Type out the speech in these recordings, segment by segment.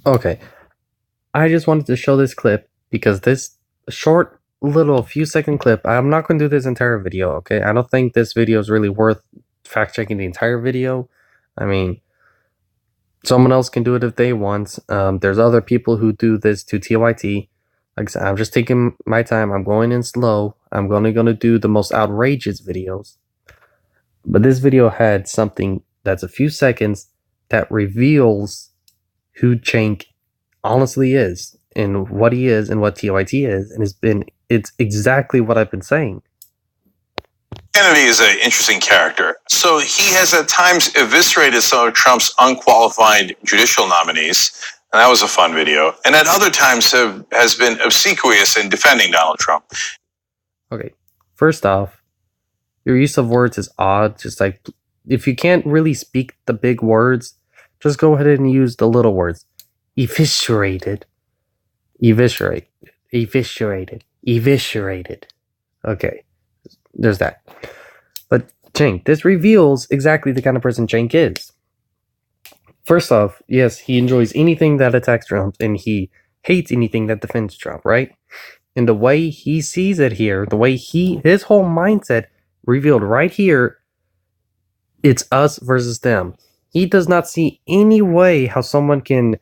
Okay, I just wanted to show this clip because this short little few second clip, I'm not going to do this entire video, okay? I don't think this video is really worth fact checking the entire video. I mean, someone else can do it if they want. There's other people who do this to TYT. Like I said, I'm just taking my time. I'm going in slow. I'm only going to do the most outrageous videos. But this video had something that's a few seconds that reveals who Cenk honestly is and what he is and what TYT is, and it's exactly what I've been saying. Kennedy is an interesting character. So he has at times eviscerated some of Trump's unqualified judicial nominees, and that was a fun video. And at other times has been obsequious in defending Donald Trump. Okay, first off, your use of words is odd. Just like, if you can't really speak the big words, just go ahead and use the little words. Eviscerated. Eviscerate. Eviscerated. Eviscerated. Okay, there's that. But Cenk, this reveals exactly the kind of person Cenk is. First off, yes, he enjoys anything that attacks Trump, and he hates anything that defends Trump, right? And the way he sees it here, the way his whole mindset revealed right here, it's us versus them. He does not see any way how someone can.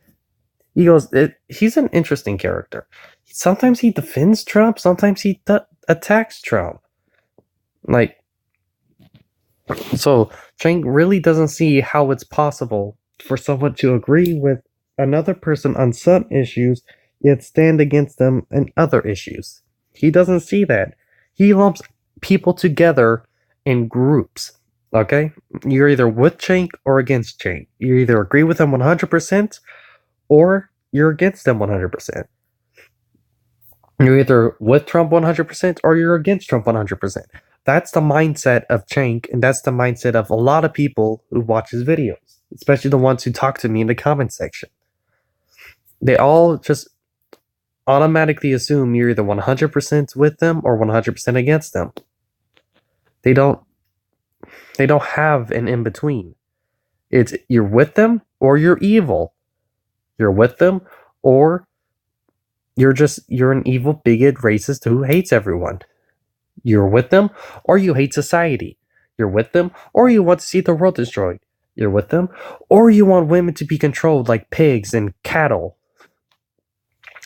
He goes, he's an interesting character. Sometimes he defends Trump, sometimes he attacks Trump. Like, so Cenk really doesn't see how it's possible for someone to agree with another person on some issues, yet stand against them in other issues. He doesn't see that. He lumps people together in groups. Okay? You're either with Cenk or against Cenk. You either agree with him 100% or you're against them 100%. You're either with Trump 100% or you're against Trump 100%. That's the mindset of Cenk, and that's the mindset of a lot of people who watch his videos, especially the ones who talk to me in the comment section. They all just automatically assume you're either 100% with them or 100% against them. They don't have an in between. It's you're with them or you're evil. You're with them or you're an evil, bigot, racist who hates everyone. You're with them or you hate society. You're with them or you want to see the world destroyed. You're with them or you want women to be controlled like pigs and cattle.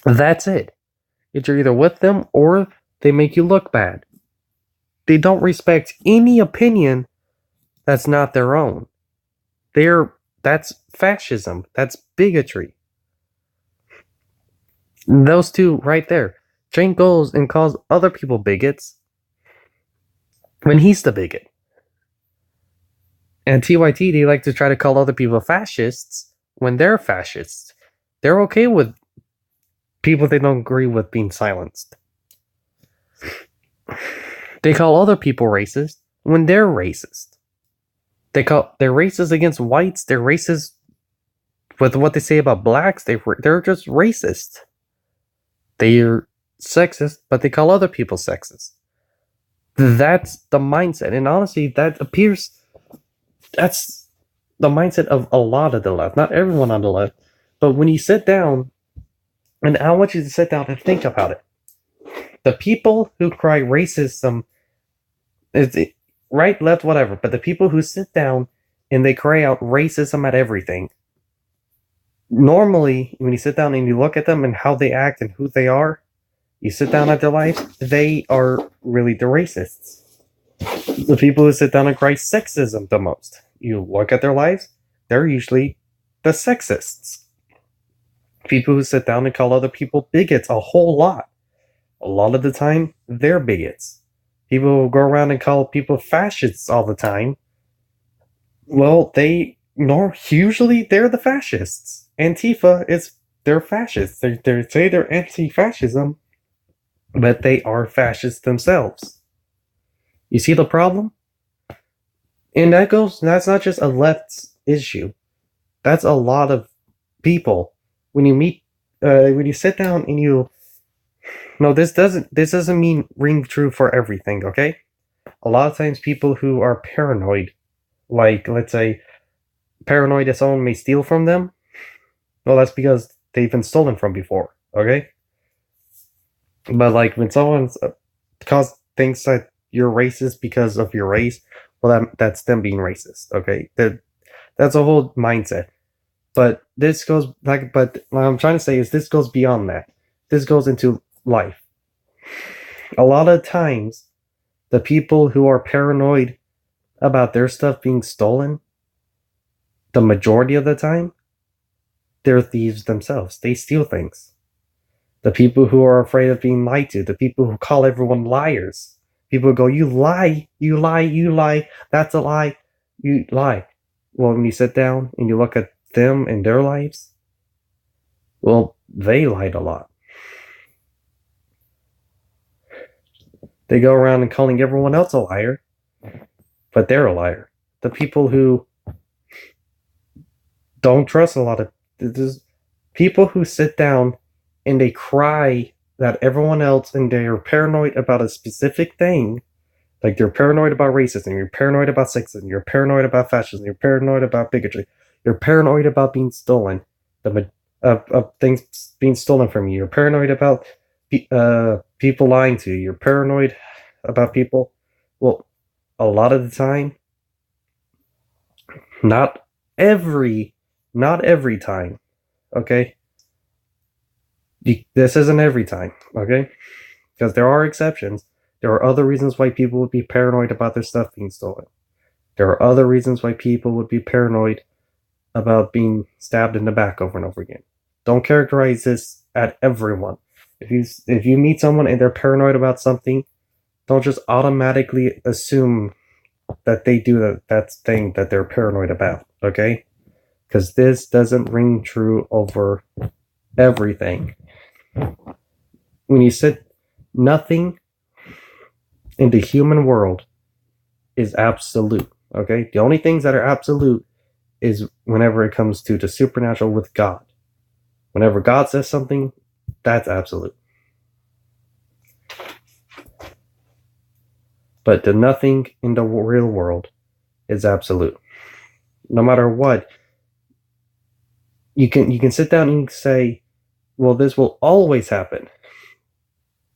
That's it. You're either with them or they make you look bad. They don't respect any opinion that's not their own. That's fascism. That's bigotry. Those two right there. Cenk goes and calls other people bigots when he's the bigot. And TYT, they like to try to call other people fascists when they're fascists. They're okay with people they don't agree with being silenced. They call other people racist when they're racist. They're racist against whites. They're racist with what they say about blacks. They're just racist. They're sexist, but they call other people sexist. That's the mindset. And honestly, that's the mindset of a lot of the left. Not everyone on the left. But when you sit down, and I want you to sit down and think about it. The people who cry racism, right, left, whatever, but the people who sit down and they cry out racism at everything, normally, when you sit down and you look at them and how they act and who they are, you sit down at their lives, they are really the racists. The people who sit down and cry sexism the most, you look at their lives, they're usually the sexists. People who sit down and call other people bigots a lot of the time, they're bigots. People who go around and call people fascists all the time, well, usually they're the fascists. Antifa they're fascists. They say they're anti-fascism, but they are fascists themselves. You see the problem? And that's not just a left issue. That's a lot of people. When you sit down and this doesn't mean ring true for everything, okay? A lot of times people who are paranoid, like, let's say, paranoid that someone may steal from them, well, that's because they've been stolen from before. Okay, but like when someone's thinks that you're racist because of your race, well, that's them being racist. Okay, that's a whole mindset. But this goes like, but what I'm trying to say is this goes beyond that. This goes into life. A lot of times, the people who are paranoid about their stuff being stolen, the majority of the time, they're thieves themselves. They steal things. The people who are afraid of being lied to, the people who call everyone liars. People who go, you lie, you lie, you lie, that's a lie, you lie. Well, when you sit down and you look at them and their lives, well, they lied a lot. They go around and calling everyone else a liar, but they're a liar. The people who don't trust a lot of this, people who sit down and they cry that everyone else and they're paranoid about a specific thing, like they're paranoid about racism, you're paranoid about sexism, you're paranoid about fascism, you're paranoid about bigotry, you're paranoid about being stolen, of things being stolen from you, you're paranoid about people lying to you, you're paranoid about people. Well, a lot of the time, not every time, okay? This isn't every time, okay? Because there are exceptions. There are other reasons why people would be paranoid about their stuff being stolen. There are other reasons why people would be paranoid about being stabbed in the back over and over again. Don't characterize this at everyone. If you meet someone and they're paranoid about something, don't just automatically assume that they do that thing that they're paranoid about, okay? Because this doesn't ring true over everything. When you said nothing in the human world is absolute, okay? The only things that are absolute is whenever it comes to the supernatural with God. Whenever God says something, that's absolute. But the nothing in the real world is absolute. No matter what, you can sit down and say, well, this will always happen.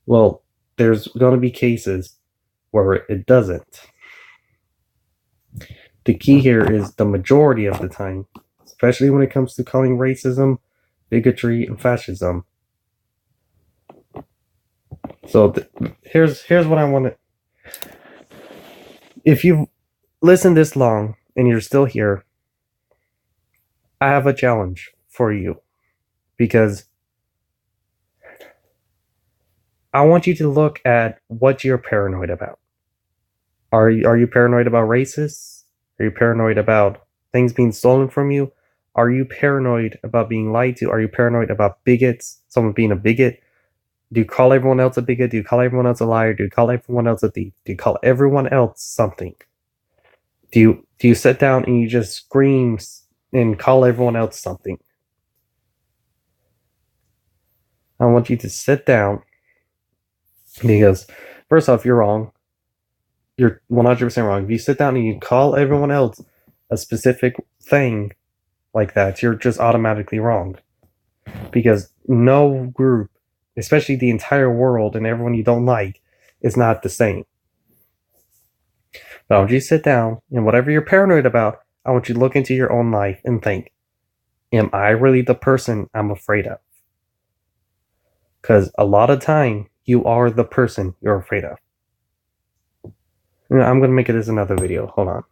Well, there's going to be cases where it doesn't. The key here is the majority of the time, especially when it comes to calling racism, bigotry, and fascism. So here's what I want to. If you've listened this long and you're still here, I have a challenge for you, because I want you to look at what you're paranoid about. Are you paranoid about racists? Are you paranoid about things being stolen from you? Are you paranoid about being lied to? Are you paranoid about bigots? Someone being a bigot? Do you call everyone else a bigot? Do you call everyone else a liar? Do you call everyone else a thief? Do you call everyone else something? Do you sit down and you just scream and call everyone else something? I want you to sit down, because first off, you're wrong. You're 100% wrong. If you sit down and you call everyone else a specific thing like that, you're just automatically wrong. Because no group, especially the entire world and everyone you don't like, is not the same. But I want you to sit down, and whatever you're paranoid about, I want you to look into your own life and think, am I really the person I'm afraid of? Because a lot of time, you are the person you're afraid of. I'm going to make it as another video. Hold on.